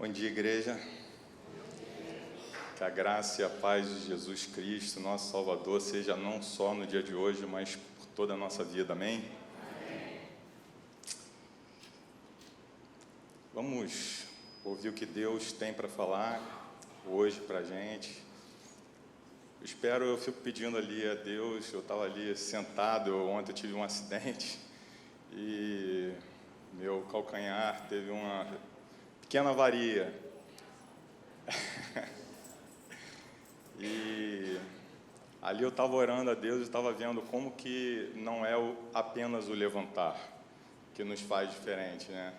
Bom dia, igreja. Que a graça e a paz de Jesus Cristo, nosso Salvador, seja não só no dia de hoje, mas por toda a nossa vida. Amém? Amém. Vamos ouvir o que Deus tem para falar hoje para a gente. Eu fico pedindo ali a Deus, eu estava ali sentado, ontem eu tive um acidente e meu calcanhar teve uma pequena avaria. E ali eu estava orando a Deus e estava vendo como que não é apenas o levantar que nos faz diferente, né?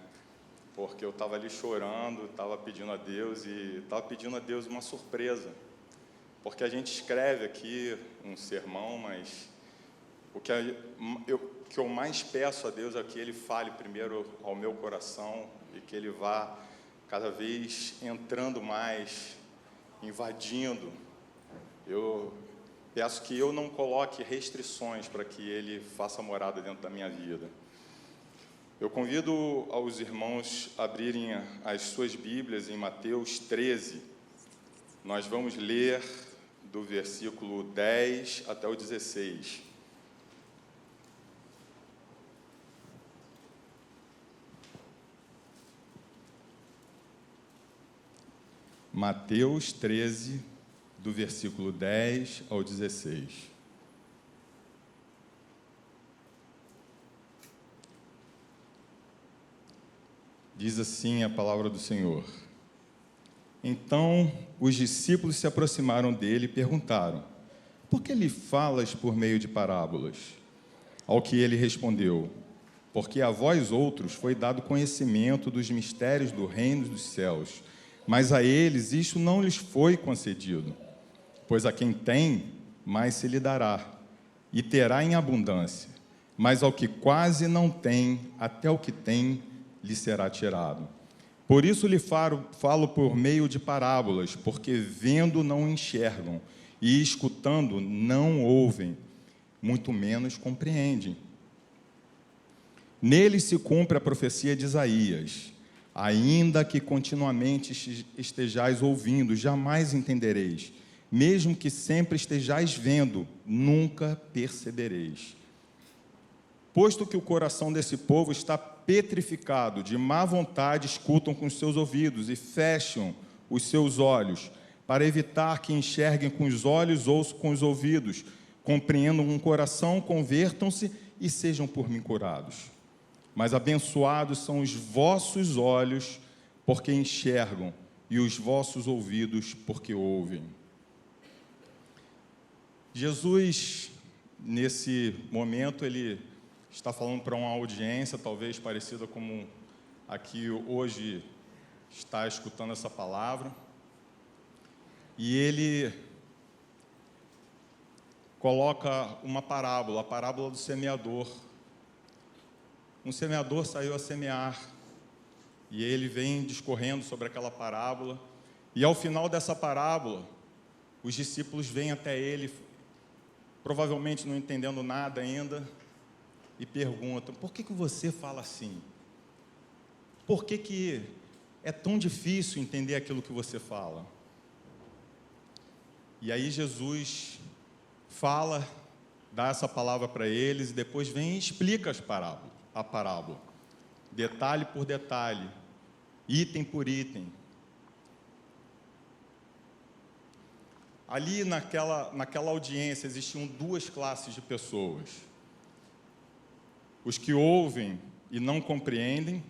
Porque eu estava ali chorando, estava pedindo a Deus e estava pedindo a Deus uma surpresa. Porque a gente escreve aqui um sermão, mas o que eu mais peço a Deus é que Ele fale primeiro ao meu coração e que Ele vá cada vez entrando mais, invadindo. Eu peço que eu não coloque restrições para que Ele faça morada dentro da minha vida. Eu convido aos irmãos a abrirem as suas Bíblias em Mateus 13. Nós vamos ler do versículo 10 até o 16. Mateus 13, do versículo 10 ao 16. Diz assim a palavra do Senhor. Então os discípulos se aproximaram dele e perguntaram: por que lhe falas por meio de parábolas? Ao que ele respondeu: porque a vós outros foi dado conhecimento dos mistérios do reino dos céus, mas a eles isto não lhes foi concedido. Pois a quem tem, mais se lhe dará, e terá em abundância. Mas ao que quase não tem, até o que tem lhe será tirado. Por isso lhe falo por meio de parábolas, porque vendo não enxergam, e escutando não ouvem, muito menos compreendem. Nele se cumpre a profecia de Isaías: ainda que continuamente estejais ouvindo, jamais entendereis. Mesmo que sempre estejais vendo, nunca percebereis. Posto que o coração desse povo está petrificado, de má vontade escutam com os seus ouvidos e fecham os seus olhos, para evitar que enxerguem com os olhos, ouçam com os ouvidos, compreendam com o coração, convertam-se e sejam por mim curados. Mas abençoados são os vossos olhos, porque enxergam, e os vossos ouvidos, porque ouvem. Jesus, nesse momento, ele está falando para uma audiência, talvez parecida como aqui hoje está escutando essa palavra, e ele coloca uma parábola, a parábola do semeador. Um semeador saiu a semear, e ele vem discorrendo sobre aquela parábola, e ao final dessa parábola, os discípulos vêm até ele, provavelmente não entendendo nada ainda, e perguntam: por que você fala assim? Por que é tão difícil entender aquilo que você fala? E aí Jesus fala, dá essa palavra para eles, e depois vem e explica a parábola, detalhe por detalhe, item por item. Ali naquela audiência existiam duas classes de pessoas: os que ouvem e não compreendem,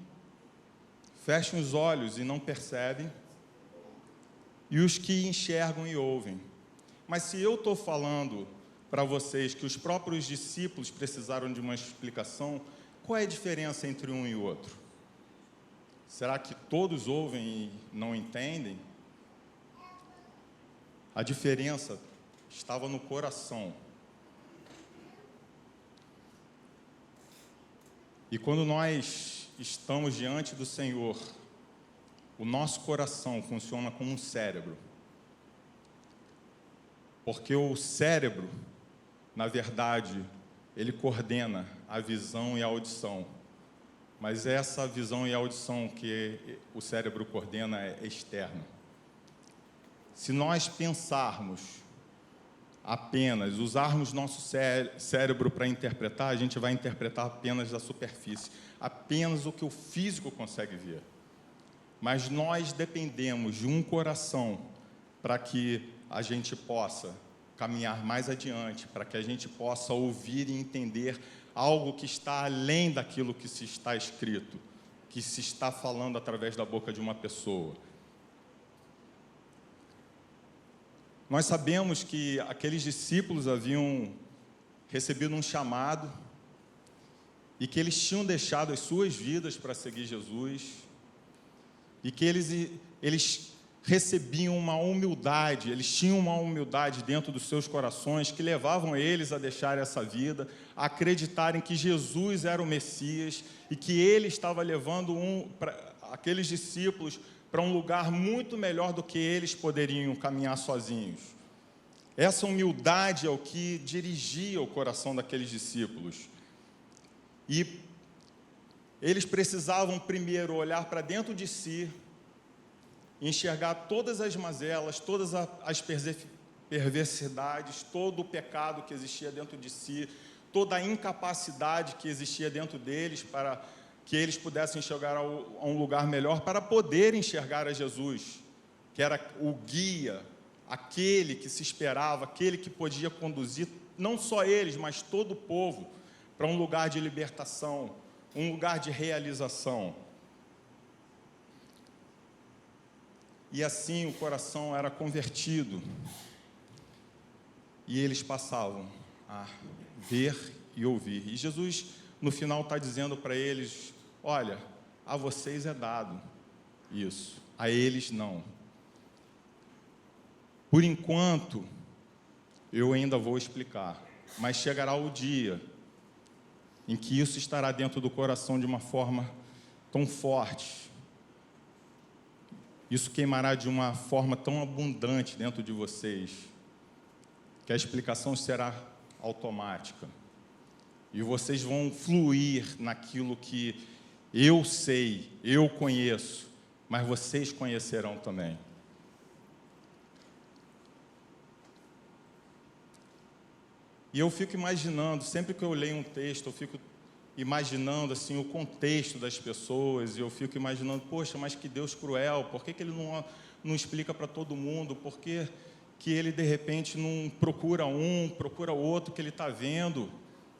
fecham os olhos e não percebem, e os que enxergam e ouvem. Mas se eu estou falando para vocês que os próprios discípulos precisaram de uma explicação, qual é a diferença entre um e outro? Será que todos ouvem e não entendem? A diferença estava no coração. E quando nós estamos diante do Senhor, o nosso coração funciona como um cérebro. Porque o cérebro, na verdade, ele coordena a visão e a audição. mas essa visão e audição que o cérebro coordena é externa. Se nós pensarmos apenas, usarmos nosso cérebro para interpretar, a gente vai interpretar apenas a superfície, apenas o que o físico consegue ver. Mas nós dependemos de um coração para que a gente possa caminhar mais adiante, para que a gente possa ouvir e entender algo que está além daquilo que se está escrito, que se está falando através da boca de uma pessoa. Nós sabemos que aqueles discípulos haviam recebido um chamado e que eles tinham deixado as suas vidas para seguir Jesus e que eles recebiam uma humildade, eles tinham uma humildade dentro dos seus corações que levavam eles a deixar essa vida, a acreditarem que Jesus era o Messias e que ele estava levando aqueles discípulos para um lugar muito melhor do que eles poderiam caminhar sozinhos. Essa humildade é o que dirigia o coração daqueles discípulos. E eles precisavam primeiro olhar para dentro de si, enxergar todas as mazelas, todas as perversidades, todo o pecado que existia dentro de si, toda a incapacidade que existia dentro deles para que eles pudessem chegar a um lugar melhor, para poder enxergar a Jesus, que era o guia, aquele que se esperava, aquele que podia conduzir, não só eles, mas todo o povo, para um lugar de libertação, um lugar de realização. E assim o coração era convertido. E eles passavam a ver e ouvir. E Jesus, no final, está dizendo para eles: olha, a vocês é dado isso, a eles não. Por enquanto, eu ainda vou explicar, mas chegará o dia em que isso estará dentro do coração de uma forma tão forte. Isso queimará de uma forma tão abundante dentro de vocês, que a explicação será automática. E vocês vão fluir naquilo que eu sei, eu conheço, mas vocês conhecerão também. E eu fico imaginando, sempre que eu leio um texto, eu fico imaginando assim, o contexto das pessoas, e eu fico imaginando, poxa, mas que Deus cruel, por que ele não explica para todo mundo, por que ele de repente não procura outro que ele está vendo,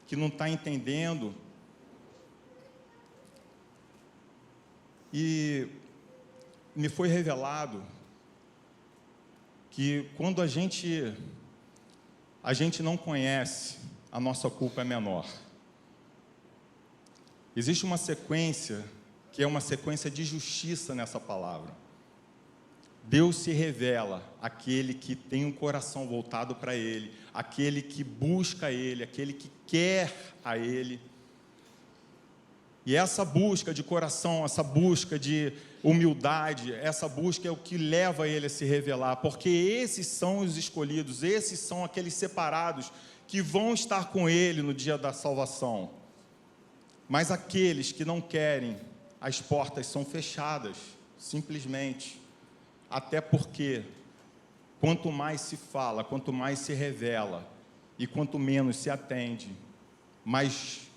que não está entendendo. E me foi revelado que quando a gente não conhece, a nossa culpa é menor. Existe uma sequência, que é uma sequência de justiça nessa palavra. Deus se revela àquele que tem um coração voltado para Ele, aquele que busca Ele, aquele que quer a Ele. E essa busca de coração, essa busca de humildade, essa busca é o que leva Ele a se revelar, porque esses são os escolhidos, esses são aqueles separados que vão estar com Ele no dia da salvação. Mas aqueles que não querem, as portas são fechadas, simplesmente. Até porque, quanto mais se fala, quanto mais se revela, e quanto menos se atende, mais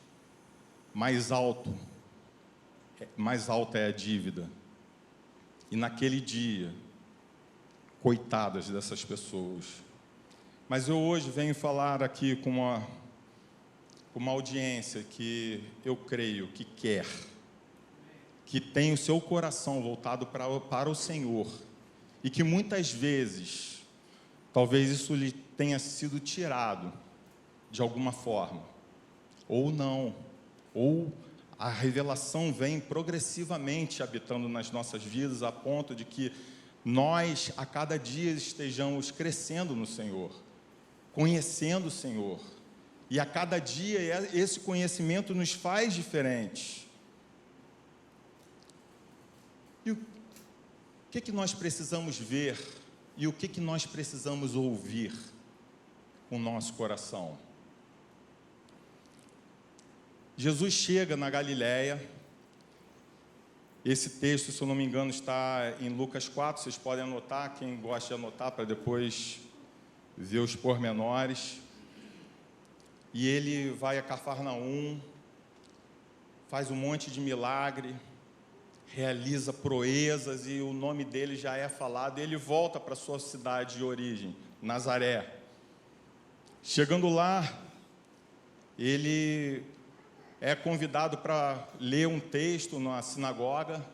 alta é a dívida. E naquele dia, coitadas dessas pessoas. Mas eu hoje venho falar aqui com uma audiência que eu creio que quer, que tem o seu coração voltado para o Senhor, e que muitas vezes, talvez isso lhe tenha sido tirado de alguma forma, ou não, ou a revelação vem progressivamente habitando nas nossas vidas, a ponto de que nós, a cada dia, estejamos crescendo no Senhor, conhecendo o Senhor, e a cada dia esse conhecimento nos faz diferentes. E o que nós precisamos ver, e o que nós precisamos ouvir com o nosso coração? Jesus chega na Galileia, Esse texto, se eu não me engano, está em Lucas 4, vocês podem anotar, quem gosta de anotar, para depois ver os pormenores. E ele vai a Cafarnaum, faz um monte de milagre, realiza proezas e o nome dele já é falado. E ele volta para sua cidade de origem, Nazaré. Chegando lá, ele é convidado para ler um texto na sinagoga,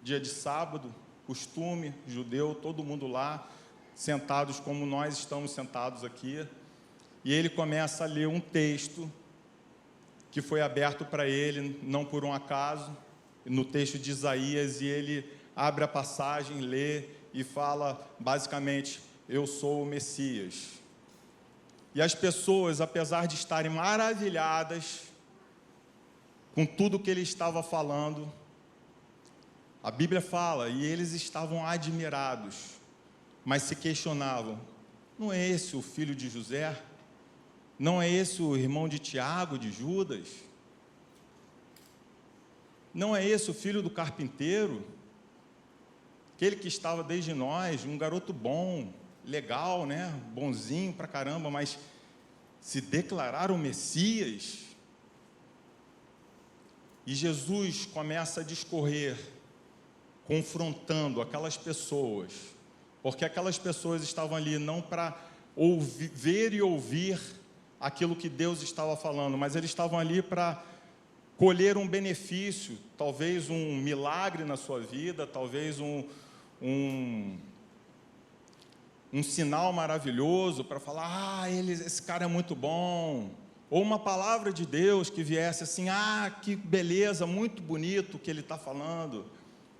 dia de sábado, costume judeu, todo mundo lá, sentados como nós estamos sentados aqui. E ele começa a ler um texto que foi aberto para ele, não por um acaso, no texto de Isaías, e ele abre a passagem, lê e fala basicamente: eu sou o Messias. E as pessoas, apesar de estarem maravilhadas com tudo que ele estava falando, a Bíblia fala, e eles estavam admirados, mas se questionavam: não é esse o filho de José? Não é esse o irmão de Tiago, de Judas? Não é esse o filho do carpinteiro? Aquele que estava desde nós, um garoto bom, legal, né? Bonzinho pra caramba, mas se declarar o Messias. E Jesus começa a discorrer, confrontando aquelas pessoas, porque aquelas pessoas estavam ali não para ver e ouvir aquilo que Deus estava falando, mas eles estavam ali para colher um benefício, talvez um milagre na sua vida, talvez um sinal maravilhoso para falar: esse cara é muito bom, ou uma palavra de Deus que viesse assim: que beleza, muito bonito o que ele está falando.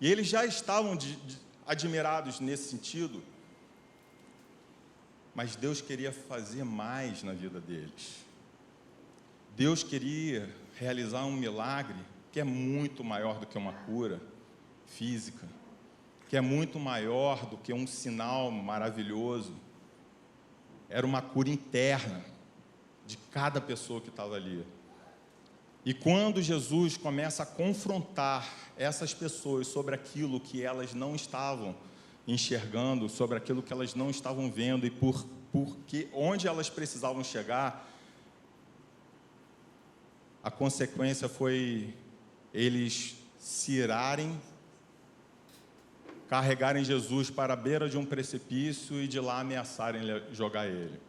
E eles já estavam admirados nesse sentido, mas Deus queria fazer mais na vida deles. Deus queria realizar um milagre que é muito maior do que uma cura física, que é muito maior do que um sinal maravilhoso. Era uma cura interna de cada pessoa que estava ali. E quando Jesus começa a confrontar essas pessoas sobre aquilo que elas não estavam enxergando, sobre aquilo que elas não estavam vendo e porque onde elas precisavam chegar, a consequência foi eles se irarem, carregarem Jesus para a beira de um precipício e de lá ameaçarem jogar ele.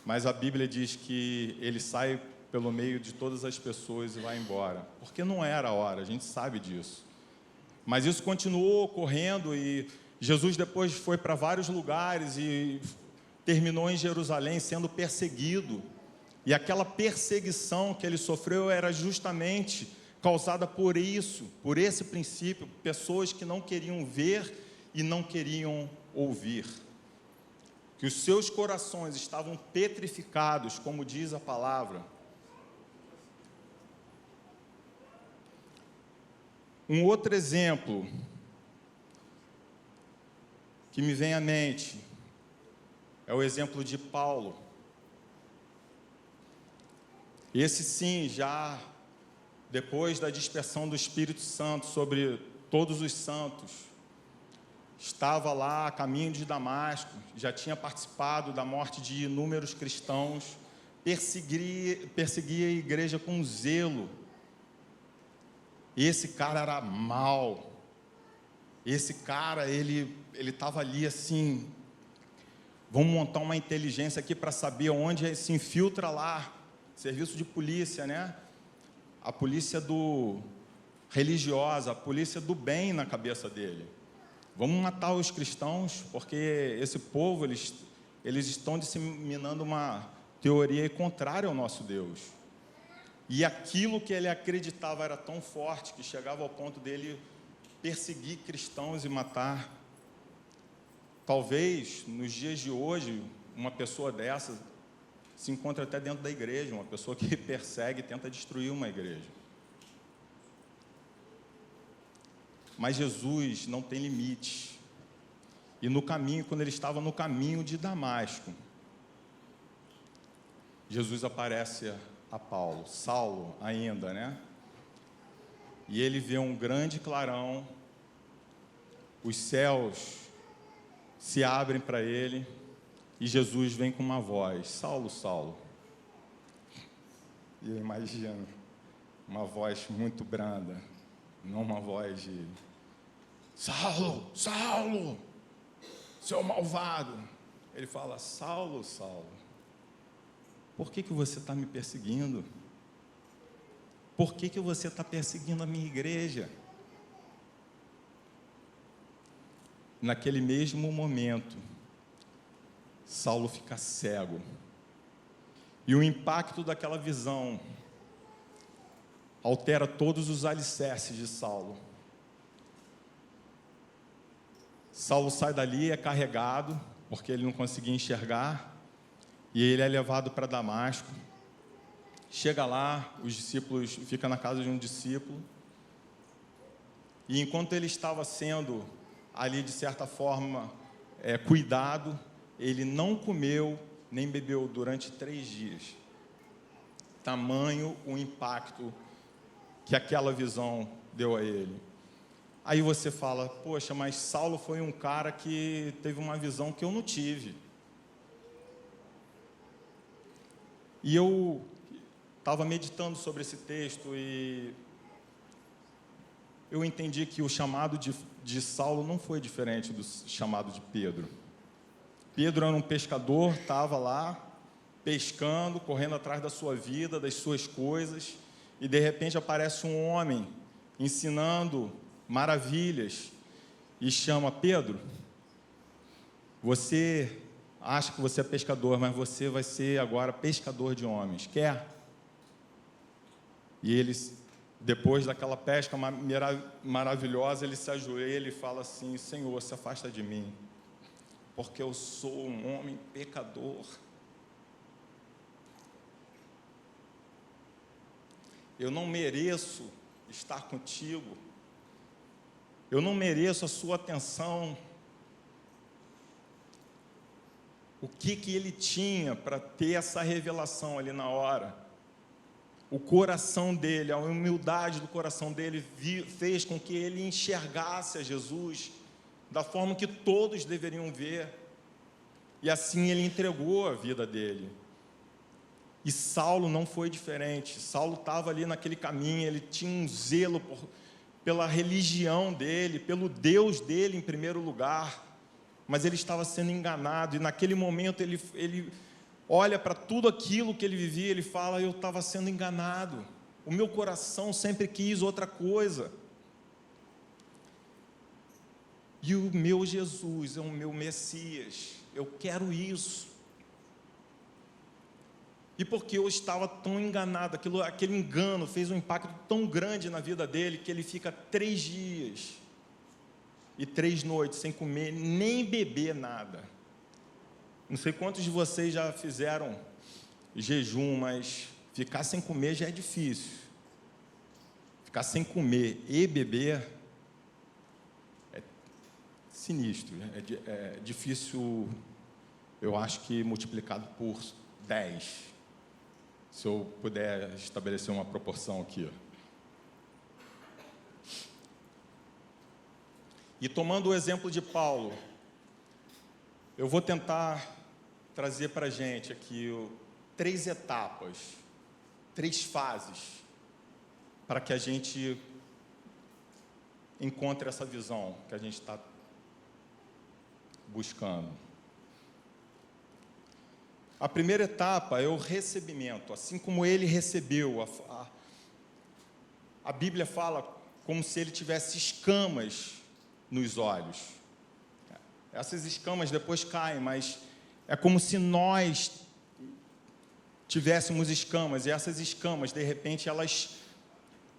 Mas a Bíblia diz que ele sai pelo meio de todas as pessoas e vai embora, porque não era a hora, a gente sabe disso. Mas isso continuou ocorrendo e Jesus depois foi para vários lugares e terminou em Jerusalém sendo perseguido. E aquela perseguição que ele sofreu era justamente causada por isso, por esse princípio, pessoas que não queriam ver e não queriam ouvir. Que os seus corações estavam petrificados, como diz a palavra. Um outro exemplo que me vem à mente é o exemplo de Paulo. Esse sim, já depois da dispersão do Espírito Santo sobre todos os santos, estava lá a caminho de Damasco, já tinha participado da morte de inúmeros cristãos, perseguia a igreja com zelo. Esse cara era mau. Esse cara, ele estava ali assim: vamos montar uma inteligência aqui para saber onde se infiltra lá, serviço de polícia, né? A polícia religiosa, a polícia do bem na cabeça dele. Vamos matar os cristãos, porque esse povo, eles estão disseminando uma teoria contrária ao nosso Deus. E aquilo que ele acreditava era tão forte que chegava ao ponto dele perseguir cristãos e matar. Talvez, nos dias de hoje, uma pessoa dessa se encontra até dentro da igreja, uma pessoa que persegue e tenta destruir uma igreja. Mas Jesus não tem limite. E no caminho, quando ele estava no caminho de Damasco, Jesus aparece a Paulo, Saulo ainda, né? e ele vê um grande clarão, os céus se abrem para ele, e Jesus vem com uma voz: Saulo, Saulo. E eu imagino uma voz muito branda, não uma voz de: Saulo, Saulo, seu malvado. Ele fala: Saulo, Saulo, por que você está me perseguindo? Por que você está perseguindo a minha igreja? Naquele mesmo momento, Saulo fica cego. E o impacto daquela visão altera todos os alicerces de Saulo. Saulo sai dali, é carregado, porque ele não conseguia enxergar, e ele é levado para Damasco. Chega lá, os discípulos, fica na casa de um discípulo, e enquanto ele estava sendo ali, de certa forma, cuidado, ele não comeu nem bebeu durante 3 dias. Tamanho o impacto que aquela visão deu a ele. Aí você fala: poxa, mas Saulo foi um cara que teve uma visão que eu não tive. E eu estava meditando sobre esse texto e eu entendi que o chamado de Saulo não foi diferente do chamado de Pedro. Pedro era um pescador, estava lá pescando, correndo atrás da sua vida, das suas coisas, e de repente aparece um homem ensinando maravilhas e chama: Pedro, você acha que você é pescador, mas você vai ser agora pescador de homens, quer? E eles, depois daquela pesca maravilhosa, ele se ajoelha e fala assim: Senhor, se afasta de mim, porque eu sou um homem pecador. Eu não mereço estar contigo. Eu não mereço a sua atenção. O que ele tinha para ter essa revelação ali na hora? O coração dele, a humildade do coração dele fez com que ele enxergasse a Jesus da forma que todos deveriam ver. E assim ele entregou a vida dele. E Saulo não foi diferente. Saulo estava ali naquele caminho, ele tinha um zelo pela religião dele, pelo Deus dele em primeiro lugar, mas ele estava sendo enganado, e naquele momento ele olha para tudo aquilo que ele vivia, ele fala: eu estava sendo enganado, o meu coração sempre quis outra coisa, e o meu Jesus é o meu Messias, eu quero isso. E porque eu estava tão enganado, aquele engano fez um impacto tão grande na vida dele, que ele fica 3 dias e 3 noites sem comer nem beber nada. Não sei quantos de vocês já fizeram jejum, mas ficar sem comer já é difícil. Ficar sem comer e beber é sinistro, é difícil, eu acho que multiplicado por 10. Se eu puder estabelecer uma proporção aqui. E tomando o exemplo de Paulo, eu vou tentar trazer para a gente aqui 3 etapas, 3 fases, para que a gente encontre essa visão que a gente está buscando. A primeira etapa é o recebimento, assim como ele recebeu. A Bíblia fala como se ele tivesse escamas nos olhos. Essas escamas depois caem, mas é como se nós tivéssemos escamas, e essas escamas, de repente, elas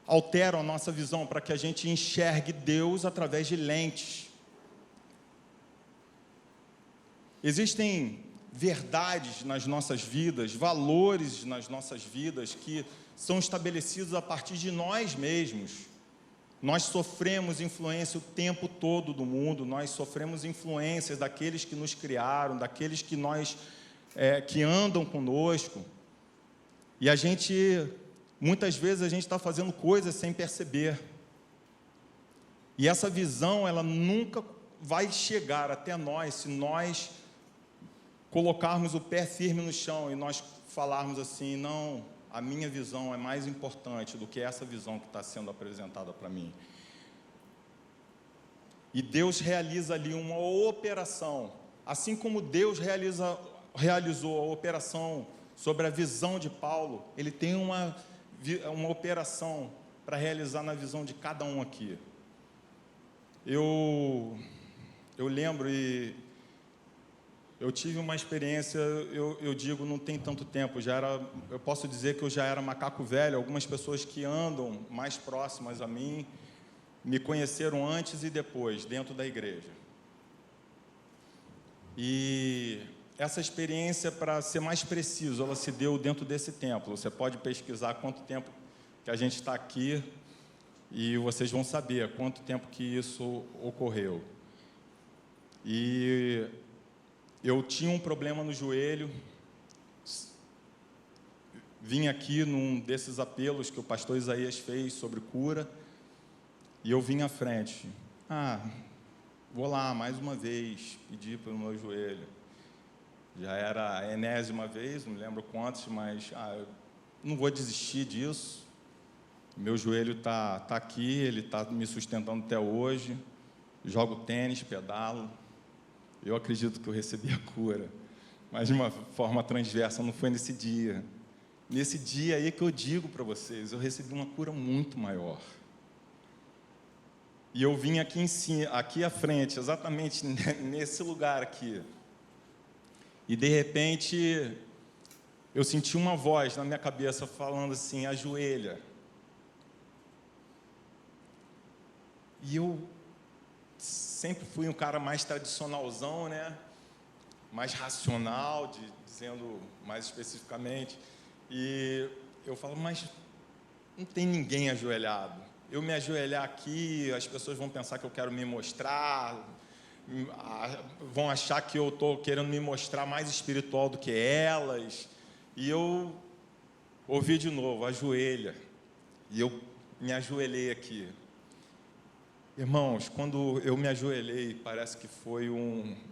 alteram a nossa visão para que a gente enxergue Deus através de lentes. Existem verdades nas nossas vidas, valores nas nossas vidas que são estabelecidos a partir de nós mesmos. Nós sofremos influência o tempo todo do mundo, nós sofremos influências daqueles que nos criaram, daqueles que que andam conosco, e muitas vezes a gente está fazendo coisas sem perceber. E essa visão, ela nunca vai chegar até nós se nós colocarmos o pé firme no chão e nós falarmos assim: não, a minha visão é mais importante do que essa visão que está sendo apresentada para mim. E Deus realiza ali uma operação, assim como Deus realizou a operação sobre a visão de Paulo, Ele tem uma operação para realizar na visão de cada um aqui. Eu lembro, e eu tive uma experiência, eu digo, não tem tanto tempo, eu posso dizer que eu já era macaco velho. Algumas pessoas que andam mais próximas a mim me conheceram antes e depois, dentro da igreja. E essa experiência, para ser mais preciso, ela se deu dentro desse templo. Você pode pesquisar quanto tempo que a gente está aqui e vocês vão saber quanto tempo que isso ocorreu. E eu tinha um problema no joelho, vim aqui num desses apelos que o pastor Isaías fez sobre cura, e eu vim à frente. Vou lá mais uma vez pedir pelo meu joelho. Já era a enésima vez, não me lembro quantos, mas eu não vou desistir disso. Meu joelho está aqui, ele está me sustentando até hoje. Jogo tênis, pedalo. Eu acredito que eu recebi a cura, mas de uma forma transversa, não foi nesse dia. Nesse dia aí que eu digo para vocês, eu recebi uma cura muito maior. E eu vim aqui à frente, exatamente nesse lugar aqui. E de repente, eu senti uma voz na minha cabeça falando assim: ajoelha. E eu sempre fui um cara mais tradicionalzão, né? Mais racional, dizendo mais especificamente. E eu falo: mas não tem ninguém ajoelhado. Eu me ajoelhar aqui, as pessoas vão pensar que eu quero me mostrar, vão achar que eu estou querendo me mostrar mais espiritual do que elas. E eu ouvi de novo: ajoelha. E eu me ajoelhei aqui. Irmãos, quando eu me ajoelhei, parece que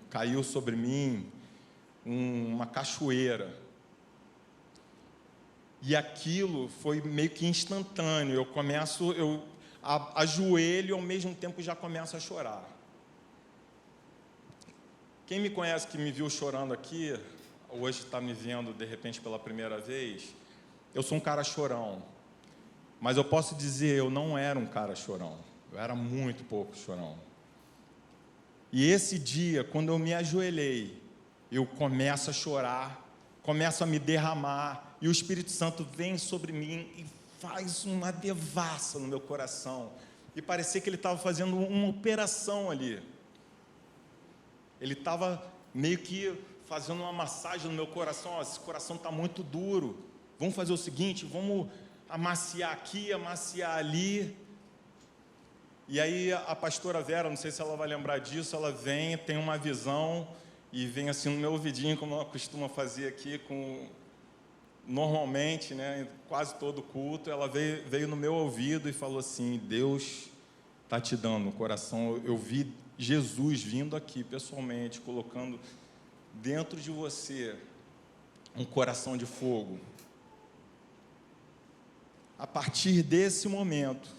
caiu sobre mim uma cachoeira. E aquilo foi meio que instantâneo. Eu ajoelho e ao mesmo tempo já começo a chorar. Quem me conhece, que me viu chorando aqui, hoje está me vendo de repente pela primeira vez, eu sou um cara chorão. Mas eu posso dizer, eu não era um cara chorão. Eu era muito pouco chorão. E esse dia, quando eu me ajoelhei, eu começo a chorar, começo a me derramar, e o Espírito Santo vem sobre mim e faz uma devassa no meu coração. E parecia que ele estava fazendo uma operação ali. Ele estava meio que fazendo uma massagem no meu coração. Esse coração está muito duro. Vamos fazer o seguinte, vamos amaciar aqui, amaciar ali. E aí a pastora Vera, não sei se ela vai lembrar disso, ela vem, tem uma visão e vem assim no meu ouvidinho, como ela costuma fazer aqui normalmente, né, quase todo culto. Ela veio no meu ouvido e falou assim: Deus está te dando no coração. Eu vi Jesus vindo aqui pessoalmente, colocando dentro de você um coração de fogo. A partir desse momento,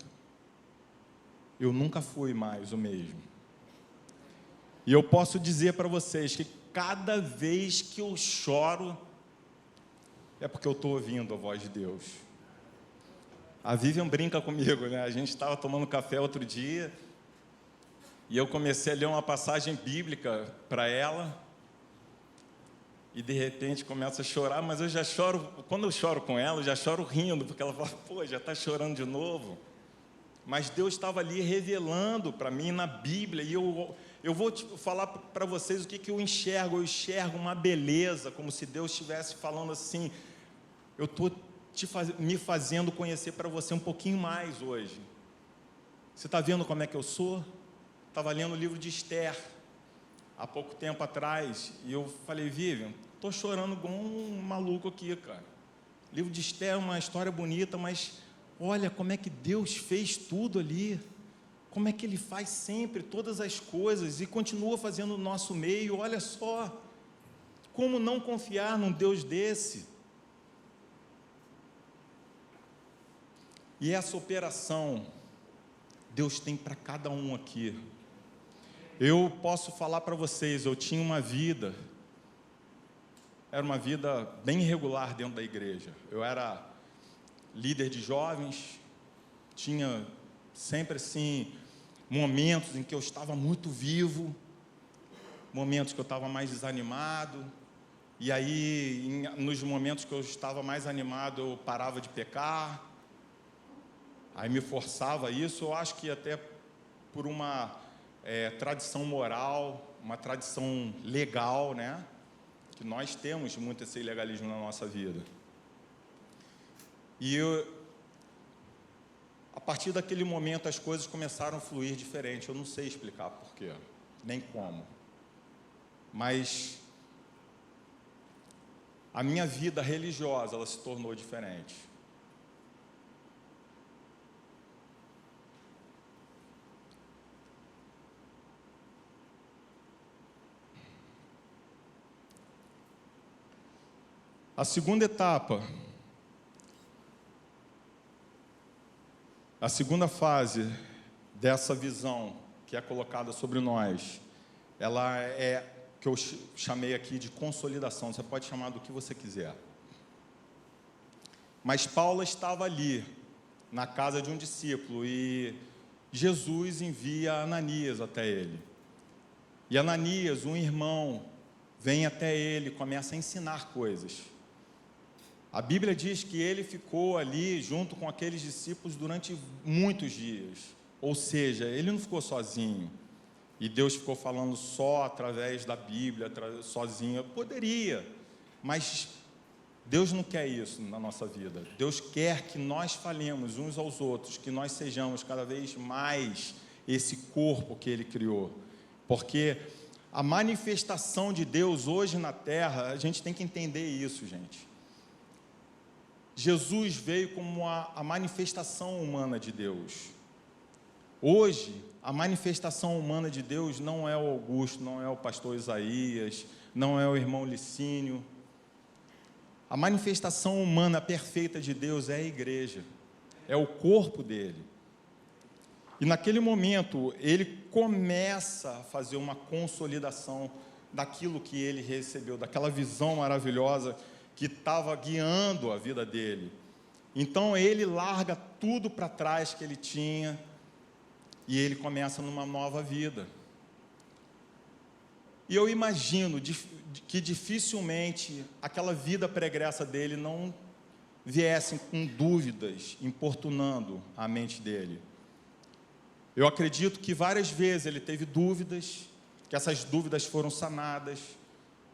eu nunca fui mais o mesmo. E eu posso dizer para vocês que cada vez que eu choro, é porque eu estou ouvindo a voz de Deus. A Vivian brinca comigo, né? A gente estava tomando café outro dia, e eu comecei a ler uma passagem bíblica para ela, e de repente começo a chorar, mas eu já choro, quando eu choro com ela, eu já choro rindo, porque ela fala: pô, já está chorando de novo. Mas Deus estava ali revelando para mim na Bíblia, e eu vou falar para vocês o que eu enxergo. Eu enxergo uma beleza, como se Deus estivesse falando assim: eu estou me fazendo conhecer para você um pouquinho mais hoje. Você está vendo como é que eu sou? Estava lendo o livro de Esther, há pouco tempo atrás, e eu falei: Vivian, estou chorando igual um maluco aqui, cara. O livro de Esther é uma história bonita, mas olha como é que Deus fez tudo ali, como é que Ele faz sempre todas as coisas e continua fazendo no nosso meio. Olha só, como não confiar num Deus desse? E essa operação, Deus tem para cada um aqui. Eu posso falar para vocês, eu tinha uma vida, era uma vida bem irregular dentro da igreja. Eu era líder de jovens, tinha sempre assim, momentos em que eu estava muito vivo, momentos que eu estava mais desanimado, e aí, nos momentos que eu estava mais animado, eu parava de pecar, aí me forçava a isso. Eu acho que até por uma tradição moral, uma tradição legal, né? Que nós temos muito esse ilegalismo na nossa vida. E a partir daquele momento as coisas começaram a fluir diferente. Eu não sei explicar porquê, nem como. Mas a minha vida religiosa, ela se tornou diferente. A segunda etapa, a segunda fase dessa visão que é colocada sobre nós, ela é que eu chamei aqui de consolidação. Você pode chamar do que você quiser. Mas Paulo estava ali, na casa de um discípulo, e Jesus envia Ananias até ele. E Ananias, um irmão, vem até ele e começa a ensinar coisas. A Bíblia diz que ele ficou ali junto com aqueles discípulos durante muitos dias. Ou seja, ele não ficou sozinho. E Deus ficou falando só através da Bíblia, sozinho. Poderia, mas Deus não quer isso na nossa vida. Deus quer que nós falemos uns aos outros, que nós sejamos cada vez mais esse corpo que Ele criou. Porque a manifestação de Deus hoje na terra, a gente tem que entender isso, gente. Jesus veio como a manifestação humana de Deus. Hoje, a manifestação humana de Deus não é o Augusto, não é o pastor Isaías, não é o irmão Licínio. A manifestação humana perfeita de Deus é a igreja, é o corpo dele. E naquele momento, ele começa a fazer uma consolidação daquilo que ele recebeu, daquela visão maravilhosa que estava guiando a vida dele. Então ele larga tudo para trás que ele tinha e ele começa numa nova vida. E eu imagino que dificilmente aquela vida pregressa dele não viessem com dúvidas importunando a mente dele. Eu acredito que várias vezes ele teve dúvidas, que essas dúvidas foram sanadas,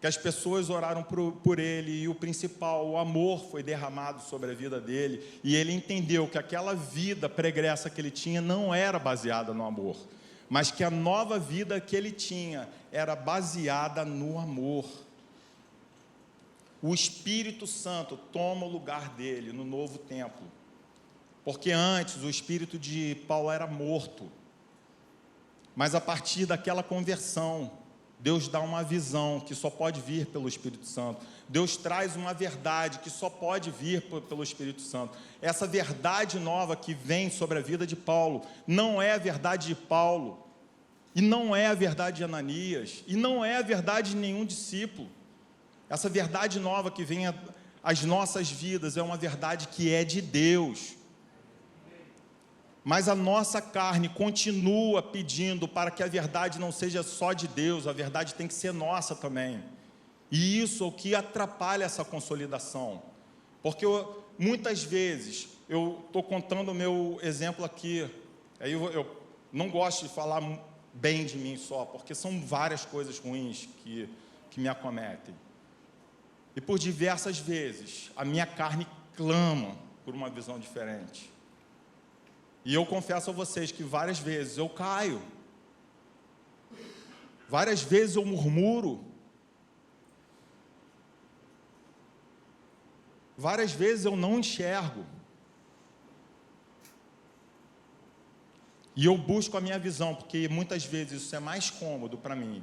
que as pessoas oraram por ele, e o principal, o amor foi derramado sobre a vida dele, e ele entendeu que aquela vida pregressa que ele tinha não era baseada no amor, mas que a nova vida que ele tinha era baseada no amor. O Espírito Santo toma o lugar dele no novo templo, porque antes o espírito de Paulo era morto, mas a partir daquela conversão, Deus dá uma visão que só pode vir pelo Espírito Santo. Deus traz uma verdade que só pode vir pelo Espírito Santo. Essa verdade nova que vem sobre a vida de Paulo não é a verdade de Paulo, e não é a verdade de Ananias, e não é a verdade de nenhum discípulo. Essa verdade nova que vem às nossas vidas é uma verdade que é de Deus. Mas a nossa carne continua pedindo para que a verdade não seja só de Deus, a verdade tem que ser nossa também. E isso é o que atrapalha essa consolidação. Porque muitas vezes, eu estou contando o meu exemplo aqui, aí eu não gosto de falar bem de mim só, porque são várias coisas ruins que me acometem. E por diversas vezes, a minha carne clama por uma visão diferente. E eu confesso a vocês que várias vezes eu caio, várias vezes eu murmuro, várias vezes eu não enxergo. E eu busco a minha visão, porque muitas vezes isso é mais cômodo para mim.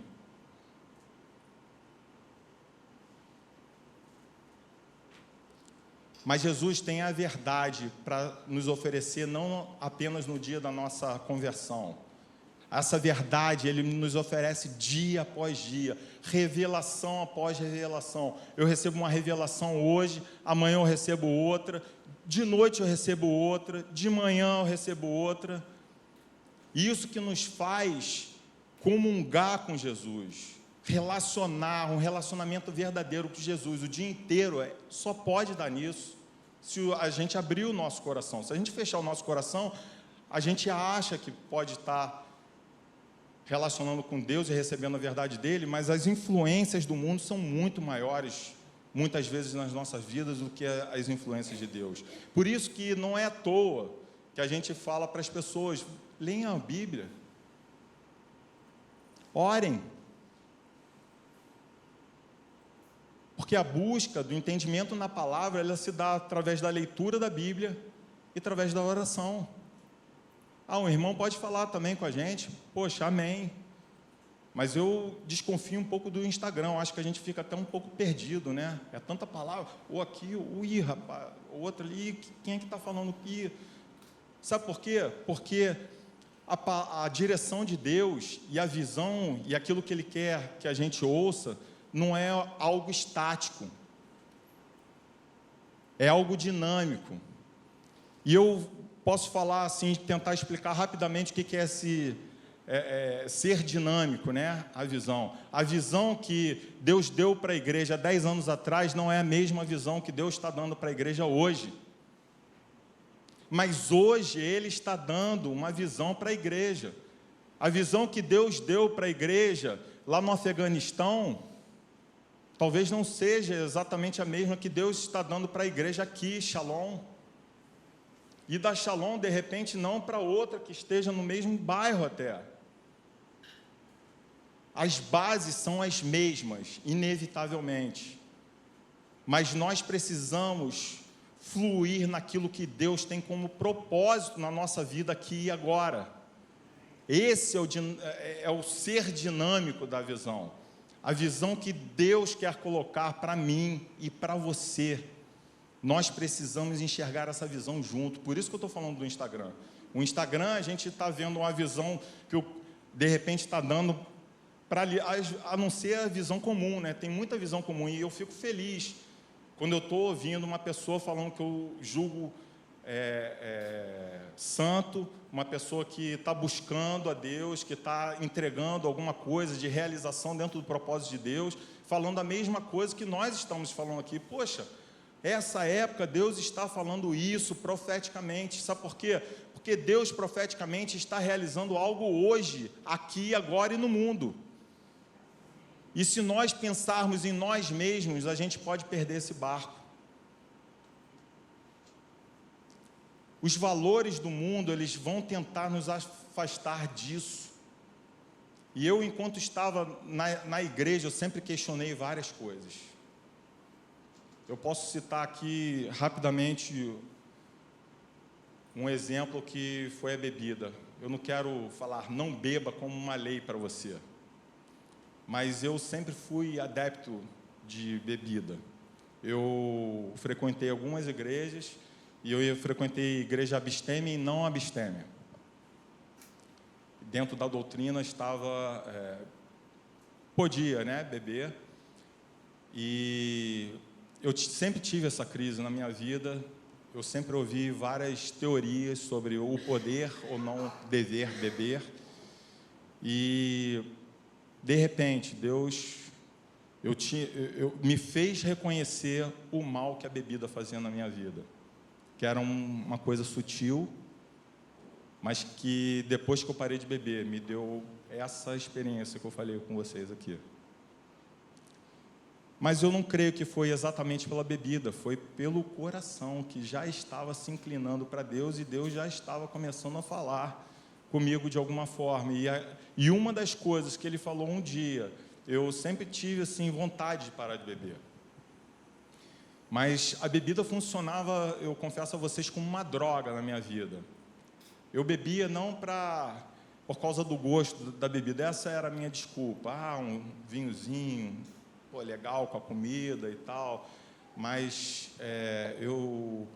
Mas Jesus tem a verdade para nos oferecer, não apenas no dia da nossa conversão. Essa verdade Ele nos oferece dia após dia, revelação após revelação. Eu recebo uma revelação hoje, amanhã eu recebo outra, de noite eu recebo outra, de manhã eu recebo outra. Isso que nos faz comungar com Jesus, relacionar, um relacionamento verdadeiro com Jesus, o dia inteiro, só pode dar nisso, se a gente abrir o nosso coração. Se a gente fechar o nosso coração, a gente acha que pode estar relacionando com Deus e recebendo a verdade dele, mas as influências do mundo são muito maiores, muitas vezes nas nossas vidas, do que as influências de Deus. Por isso que não é à toa que a gente fala para as pessoas: leiam a Bíblia, orem, porque a busca do entendimento na palavra, ela se dá através da leitura da Bíblia e através da oração. Um irmão pode falar também com a gente, poxa, amém, mas eu desconfio um pouco do Instagram, acho que a gente fica até um pouco perdido, né? É tanta palavra, ou aqui, ou rapaz, o outro ali, quem é que está falando aqui? Sabe por quê? Porque a direção de Deus e a visão e aquilo que Ele quer que a gente ouça não é algo estático, é algo dinâmico. E eu posso falar assim, tentar explicar rapidamente o que é ser dinâmico, né? A visão que Deus deu para a igreja há 10 anos atrás não é a mesma visão que Deus está dando para a igreja hoje. Mas hoje Ele está dando uma visão para a igreja. A visão que Deus deu para a igreja lá no Afeganistão, talvez não seja exatamente a mesma que Deus está dando para a igreja aqui, Shalom. E da Shalom, de repente, não para outra que esteja no mesmo bairro até. As bases são as mesmas, inevitavelmente. Mas nós precisamos fluir naquilo que Deus tem como propósito na nossa vida aqui e agora. Esse é o ser dinâmico da visão. A visão que Deus quer colocar para mim e para você. Nós precisamos enxergar essa visão junto. Por isso que eu estou falando do Instagram. O Instagram, a gente está vendo uma visão que de repente está dando para, a não ser a visão comum, né? Tem muita visão comum e eu fico feliz quando eu estou ouvindo uma pessoa falando que eu julgo santo, uma pessoa que está buscando a Deus, que está entregando alguma coisa de realização dentro do propósito de Deus, falando a mesma coisa que nós estamos falando aqui. Poxa, essa época Deus está falando isso profeticamente. Sabe por quê? Porque Deus profeticamente está realizando algo hoje, aqui, agora e no mundo. E se nós pensarmos em nós mesmos, a gente pode perder esse barco. Os valores do mundo, eles vão tentar nos afastar disso. E eu, enquanto estava na igreja, eu sempre questionei várias coisas. Eu posso citar aqui rapidamente um exemplo que foi a bebida. Eu não quero falar não beba como uma lei para você, mas eu sempre fui adepto de bebida. Eu frequentei algumas igrejas e eu frequentei igreja abstêmia e não abstêmia. Dentro da doutrina estava, podia, né, beber, e eu sempre tive essa crise na minha vida. Eu sempre ouvi várias teorias sobre o poder ou não dever beber, e de repente Deus me fez reconhecer o mal que a bebida fazia na minha vida, que era uma coisa sutil, mas que depois que eu parei de beber, me deu essa experiência que eu falei com vocês aqui. Mas eu não creio que foi exatamente pela bebida, foi pelo coração, que já estava se inclinando para Deus, e Deus já estava começando a falar comigo de alguma forma. E uma das coisas que Ele falou um dia, eu sempre tive assim, vontade de parar de beber. Mas a bebida funcionava, eu confesso a vocês, como uma droga na minha vida. Eu bebia não por causa do gosto da bebida, essa era a minha desculpa. Um vinhozinho, pô, legal com a comida e tal, mas eu,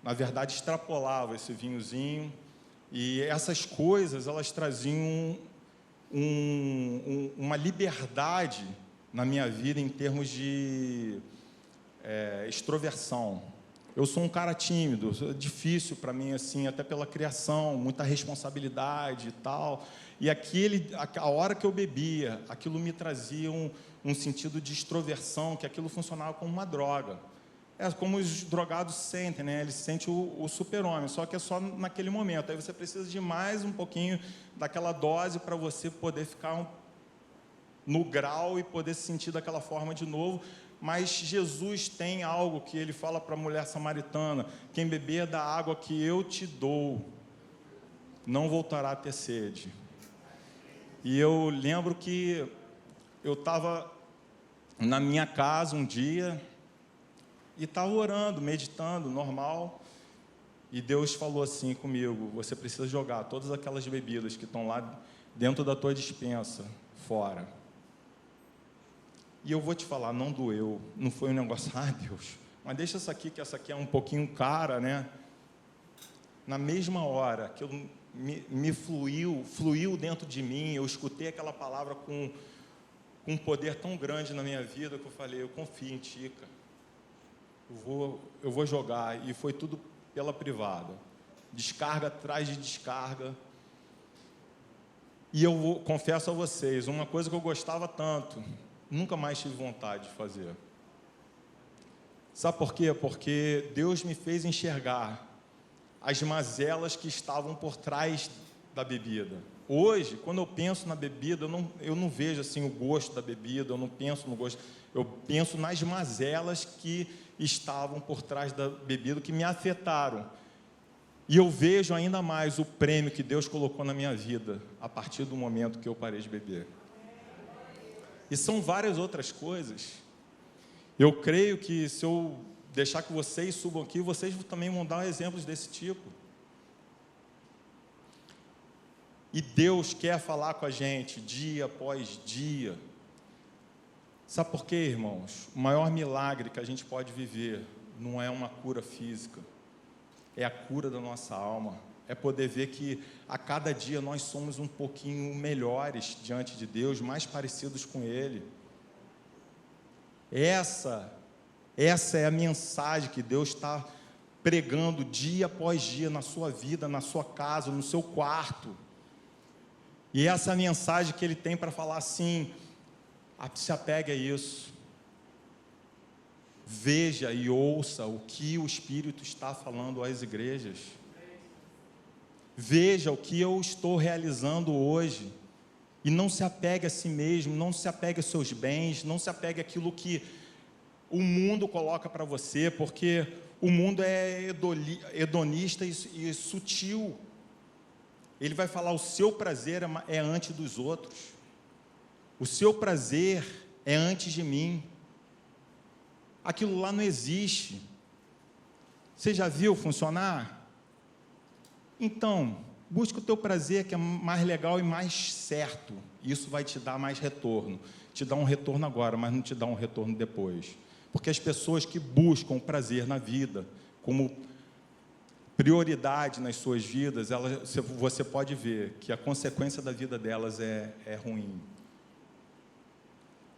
na verdade, extrapolava esse vinhozinho, e essas coisas, elas traziam uma liberdade na minha vida em termos de extroversão. Eu sou um cara tímido, é difícil para mim, assim, até pela criação, muita responsabilidade e tal. E a hora que eu bebia, aquilo me trazia um sentido de extroversão, que aquilo funcionava como uma droga. É como os drogados sentem, né? Eles sentem o super-homem, só que é só naquele momento. Aí você precisa de mais um pouquinho daquela dose para você poder ficar no grau e poder se sentir daquela forma de novo. Mas Jesus tem algo que ele fala para a mulher samaritana: quem beber da água que eu te dou, não voltará a ter sede. E eu lembro que eu estava na minha casa um dia, e estava orando, meditando, normal, e Deus falou assim comigo: você precisa jogar todas aquelas bebidas que estão lá dentro da tua despensa, fora. E eu vou te falar, não doeu, não foi um negócio, Deus, mas deixa essa aqui, que essa aqui é um pouquinho cara, né? Na mesma hora que me fluiu dentro de mim, eu escutei aquela palavra com um poder tão grande na minha vida, que eu falei: eu confio em Ti, cara. Eu vou jogar. E foi tudo pela privada, descarga atrás de descarga. E confesso a vocês, uma coisa que eu gostava tanto, nunca mais tive vontade de fazer. Sabe por quê? Porque Deus me fez enxergar as mazelas que estavam por trás da bebida. Hoje, quando eu penso na bebida, eu não vejo assim o gosto da bebida, eu não penso no gosto, eu penso nas mazelas que estavam por trás da bebida, que me afetaram. E eu vejo ainda mais o prêmio que Deus colocou na minha vida, a partir do momento que eu parei de beber. E são várias outras coisas. Eu creio que se eu deixar que vocês subam aqui, vocês também vão dar exemplos desse tipo. E Deus quer falar com a gente dia após dia. Sabe por quê, irmãos? O maior milagre que a gente pode viver não é uma cura física, é a cura da nossa alma. É poder ver que a cada dia nós somos um pouquinho melhores diante de Deus, mais parecidos com Ele. Essa é a mensagem que Deus está pregando dia após dia na sua vida, na sua casa, no seu quarto. E essa é a mensagem que Ele tem para falar assim: se apegue a isso. Veja e ouça o que o Espírito está falando às igrejas. Veja o que eu estou realizando hoje. E não se apegue a si mesmo, não se apegue aos seus bens, não se apegue àquilo que o mundo coloca para você, porque o mundo é hedonista e sutil. Ele vai falar: o seu prazer é antes dos outros. O seu prazer é antes de mim. Aquilo lá não existe. Você já viu funcionar? Então, busca o teu prazer, que é mais legal e mais certo. Isso vai te dar mais retorno. Te dá um retorno agora, mas não te dá um retorno depois. Porque as pessoas que buscam o prazer na vida como prioridade nas suas vidas, você pode ver que a consequência da vida delas é ruim.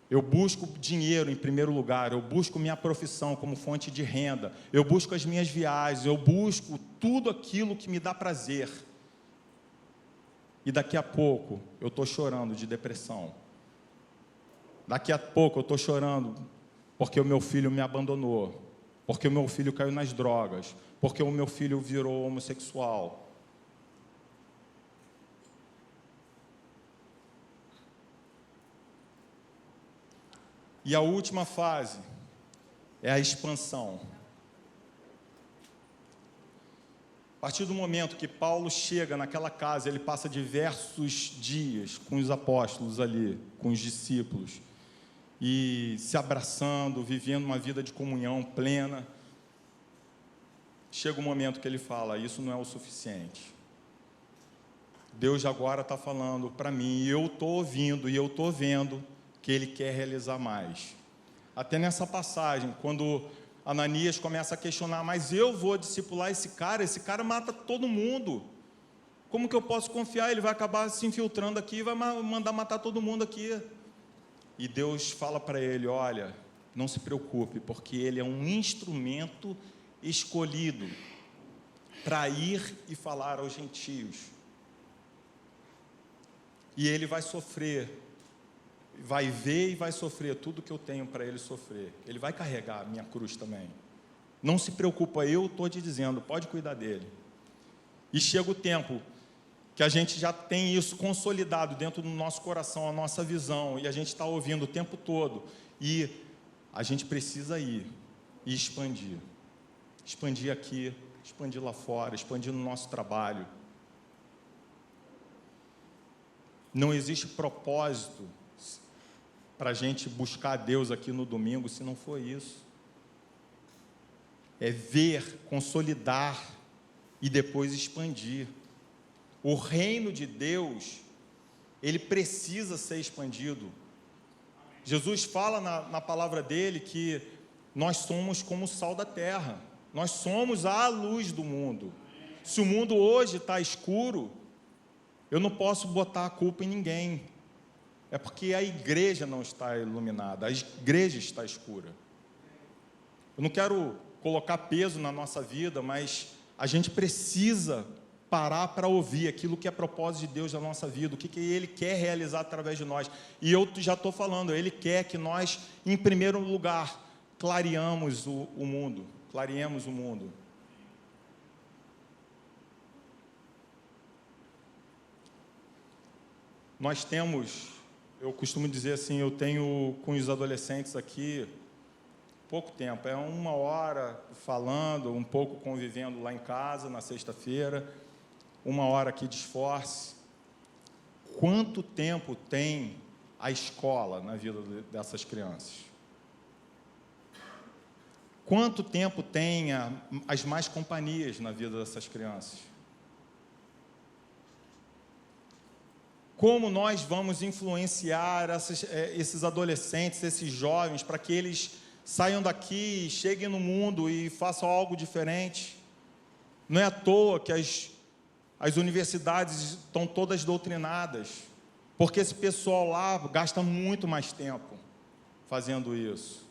Eu busco dinheiro em primeiro lugar, eu busco minha profissão como fonte de renda, eu busco as minhas viagens, eu busco tudo aquilo que me dá prazer. E daqui a pouco eu estou chorando de depressão. Daqui a pouco eu estou chorando porque o meu filho me abandonou, porque o meu filho caiu nas drogas, porque o meu filho virou homossexual. E a última fase é a expansão. A partir do momento que Paulo chega naquela casa, ele passa diversos dias com os apóstolos ali, com os discípulos, e se abraçando, vivendo uma vida de comunhão plena. Chega um momento que ele fala: isso não é o suficiente. Deus agora está falando para mim, e eu estou ouvindo, e eu estou vendo que Ele quer realizar mais. Até nessa passagem, quando Ananias começa a questionar, mas eu vou discipular esse cara mata todo mundo. Como que eu posso confiar? Ele vai acabar se infiltrando aqui e vai mandar matar todo mundo aqui. E Deus fala para ele, olha, não se preocupe, porque ele é um instrumento escolhido para ir e falar aos gentios. E ele vai sofrer, vai ver e vai sofrer tudo que eu tenho para ele sofrer. Ele vai carregar a minha cruz também. Não se preocupa, eu estou te dizendo, pode cuidar dele. E chega o tempo que a gente já tem isso consolidado dentro do nosso coração, a nossa visão, e a gente está ouvindo o tempo todo, e a gente precisa ir e expandir. Expandir aqui, expandir lá fora, expandir no nosso trabalho. Não existe propósito para a gente buscar Deus aqui no domingo se não for isso. É ver, consolidar e depois expandir. O reino de Deus, ele precisa ser expandido. Jesus fala na palavra dele que nós somos como o sal da terra. Nós somos a luz do mundo. Se o mundo hoje está escuro, eu não posso botar a culpa em ninguém. É porque a igreja não está iluminada, a igreja está escura. Eu não quero colocar peso na nossa vida, mas a gente precisa parar para ouvir aquilo que é propósito de Deus na nossa vida, o que Ele quer realizar através de nós. E eu já estou falando, Ele quer que nós, em primeiro lugar, clareemos o mundo. Clareemos o mundo. Nós temos, eu costumo dizer assim, eu tenho com os adolescentes aqui pouco tempo, é 1 hora falando, um pouco convivendo lá em casa, na sexta-feira, 1 hora aqui de esforço. Quanto tempo tem a escola na vida dessas crianças? Quanto tempo tem as mais companhias na vida dessas crianças? Como nós vamos influenciar esses adolescentes, esses jovens, para que eles saiam daqui, cheguem no mundo e façam algo diferente? Não é à toa que as universidades estão todas doutrinadas, porque esse pessoal lá gasta muito mais tempo fazendo isso.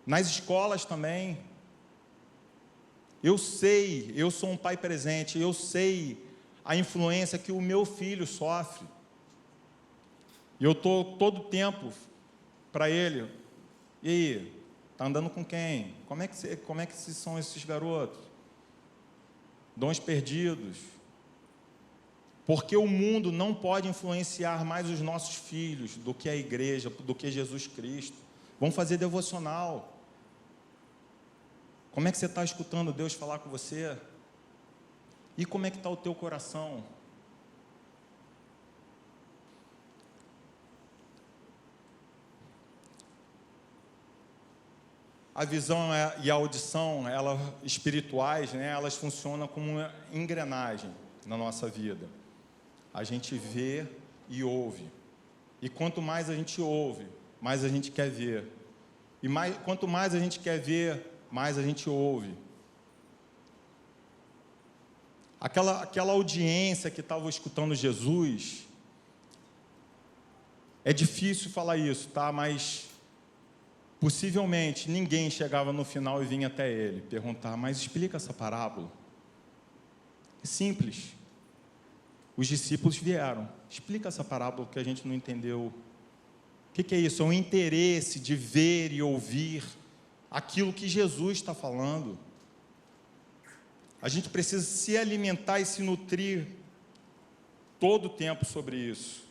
Nas escolas também. Eu sei, eu sou um pai presente, eu sei a influência que o meu filho sofre. E eu estou todo tempo para ele. E aí, está andando com quem? Como é que são esses garotos? Dons perdidos. Porque o mundo não pode influenciar mais os nossos filhos do que a igreja, do que Jesus Cristo. Vamos fazer devocional. Como é que você está escutando Deus falar com você? E como é que está o teu coração? A visão e a audição, espirituais, elas funcionam como uma engrenagem na nossa vida. A gente vê e ouve. E quanto mais a gente ouve, mais a gente quer ver. E quanto mais a gente quer ver, mais a gente ouve. Aquela audiência que estava escutando Jesus, é difícil falar isso, tá? Mas possivelmente ninguém chegava no final e vinha até ele perguntar, mas explica essa parábola. É simples. Os discípulos vieram, explica essa parábola que a gente não entendeu. O que é isso? É um interesse de ver e ouvir aquilo que Jesus está falando. A gente precisa se alimentar e se nutrir todo o tempo sobre isso.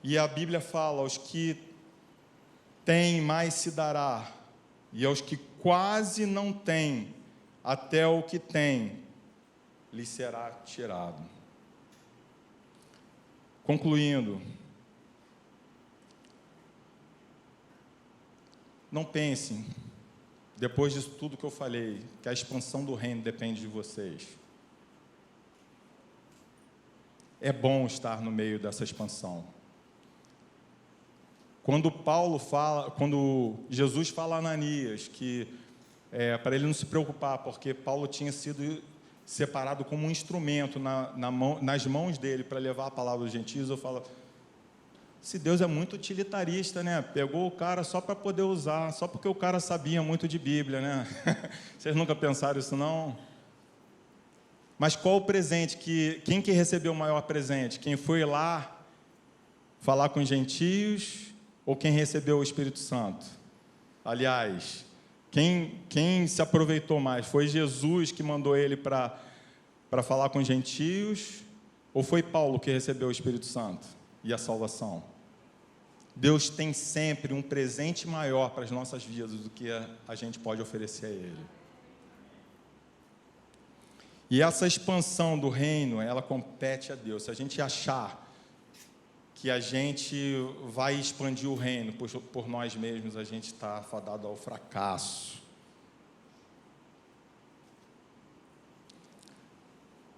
E a Bíblia fala, aos que têm mais se dará, e aos que quase não têm, até o que têm, lhe será tirado. Concluindo, não pensem, depois disso tudo que eu falei, que a expansão do reino depende de vocês. é bom estar no meio dessa expansão. Quando Jesus fala a Ananias que para ele não se preocupar, porque Paulo tinha sido separado como um instrumento nas mãos dele para levar a palavra aos gentios, eu falo, se Deus é muito utilitarista, né? Pegou o cara só para poder usar, só porque o cara sabia muito de Bíblia, né? Vocês nunca pensaram isso, não? Mas qual o presente? Quem que recebeu o maior presente? Quem foi lá falar com os gentios ou quem recebeu o Espírito Santo? Aliás, quem se aproveitou mais? Foi Jesus que mandou ele para falar com os gentios ou foi Paulo que recebeu o Espírito Santo e a salvação? Deus tem sempre um presente maior para as nossas vidas do que a gente pode oferecer a Ele. E essa expansão do reino, ela compete a Deus. Se a gente achar que a gente vai expandir o reino por nós mesmos, a gente está fadado ao fracasso.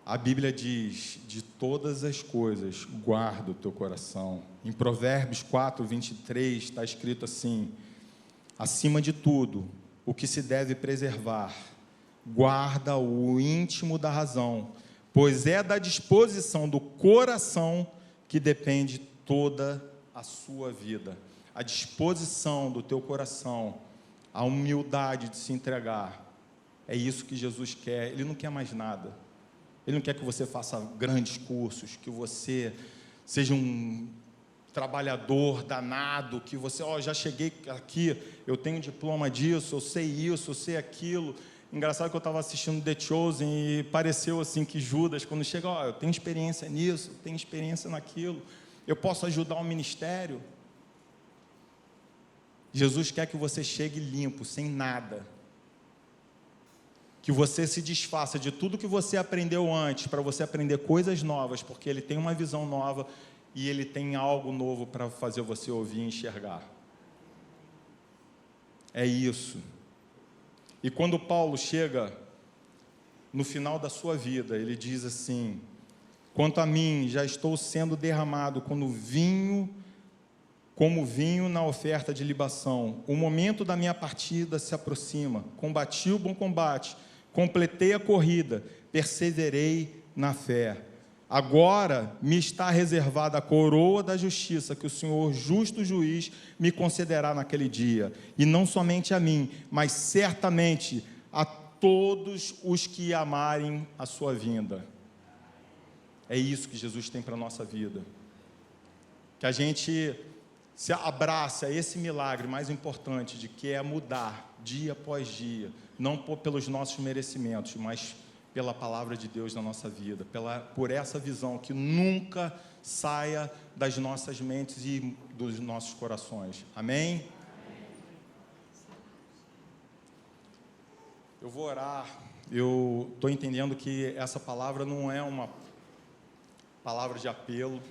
A Bíblia diz, de todas as coisas, guarda o teu coração. Em Provérbios 4, 23, está escrito assim, acima de tudo, o que se deve preservar, guarda o íntimo da razão, pois é da disposição do coração que depende toda a sua vida. A disposição do teu coração, a humildade de se entregar, é isso que Jesus quer. Ele não quer mais nada. Ele não quer que você faça grandes cursos, que você seja um trabalhador danado, que você, já cheguei aqui, eu tenho diploma disso, eu sei aquilo. Engraçado que eu estava assistindo The Chosen e pareceu assim que Judas, quando chega, eu tenho experiência nisso, eu tenho experiência naquilo, eu posso ajudar um ministério. Jesus quer que você chegue limpo, sem nada. Que você se desfaça de tudo que você aprendeu antes, para você aprender coisas novas, porque Ele tem uma visão nova e Ele tem algo novo para fazer você ouvir e enxergar. É isso. E quando Paulo chega no final da sua vida, ele diz assim, quanto a mim, já estou sendo derramado como vinho na oferta de libação. O momento da minha partida se aproxima. Combati o bom combate, completei a corrida, perseverei na fé. Agora me está reservada a coroa da justiça que o Senhor, justo juiz, me concederá naquele dia. E não somente a mim, mas certamente a todos os que amarem a sua vinda. É isso que Jesus tem para a nossa vida. Que a gente se abraça esse milagre mais importante de que é mudar dia após dia, não pelos nossos merecimentos, mas pela palavra de Deus na nossa vida, por essa visão que nunca saia das nossas mentes e dos nossos corações. Amém? Eu vou orar. Eu estou entendendo que essa palavra não é uma palavra de apelo,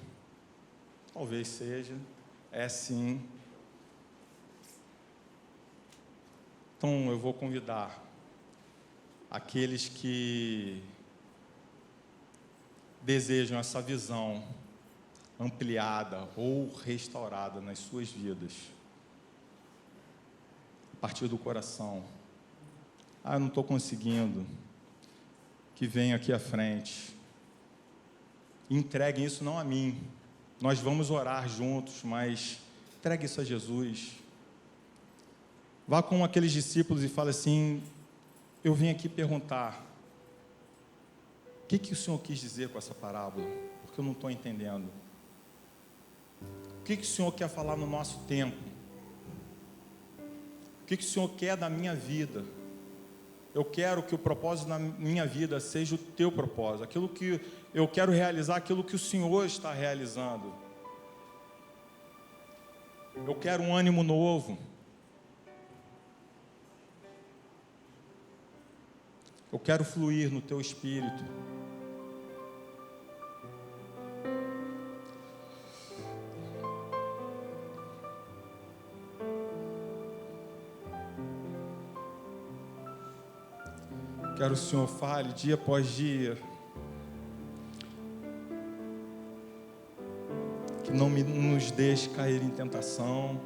talvez seja, é sim. Então eu vou convidar aqueles que desejam essa visão ampliada ou restaurada nas suas vidas, a partir do coração. Eu não estou conseguindo, que venha aqui à frente. Entreguem isso não a mim, nós vamos orar juntos, mas entregue isso a Jesus. Vá com aqueles discípulos e fale assim, eu vim aqui perguntar, o que o Senhor quis dizer com essa parábola? Porque eu não estou entendendo. O que o Senhor quer falar no nosso tempo? O que o Senhor quer da minha vida? Eu quero que o propósito da minha vida seja o teu propósito, aquilo que eu quero realizar, aquilo que o Senhor está realizando. Eu quero um ânimo novo. Eu quero fluir no teu espírito. Quero que o Senhor fale dia após dia. não nos deixe cair em tentação,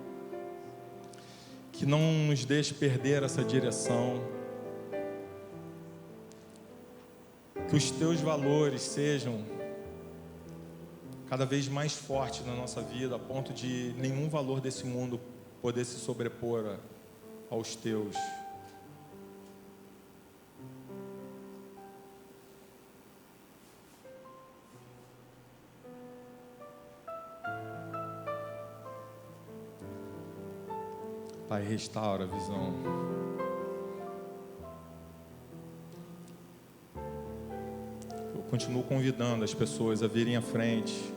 que não nos deixe perder essa direção, que os teus valores sejam cada vez mais fortes na nossa vida, a ponto de nenhum valor desse mundo poder se sobrepor aos teus. Pai, restaura a visão. Eu continuo convidando as pessoas a virem à frente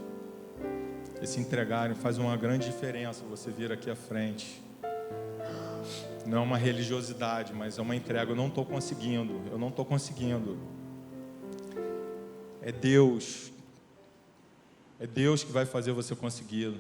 e se entregarem. Faz uma grande diferença você vir aqui à frente. Não é uma religiosidade, mas é uma entrega. Eu não estou conseguindo. É Deus que vai fazer você conseguir.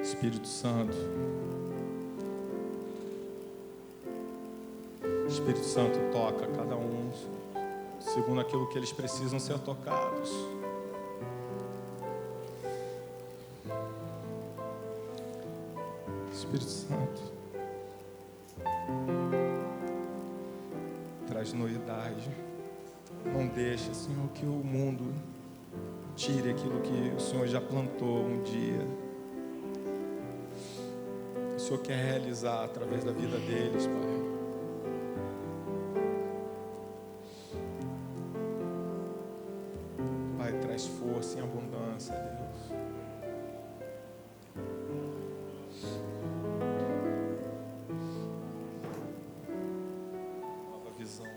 Espírito Santo, toca cada um segundo aquilo que eles precisam ser tocados. Espírito Santo, traz novidade. Não deixa, Senhor, que o mundo tire aquilo que o Senhor já plantou um dia. O Senhor quer realizar através da vida deles, Pai. Pai, traz força em abundância, Deus. Nova visão.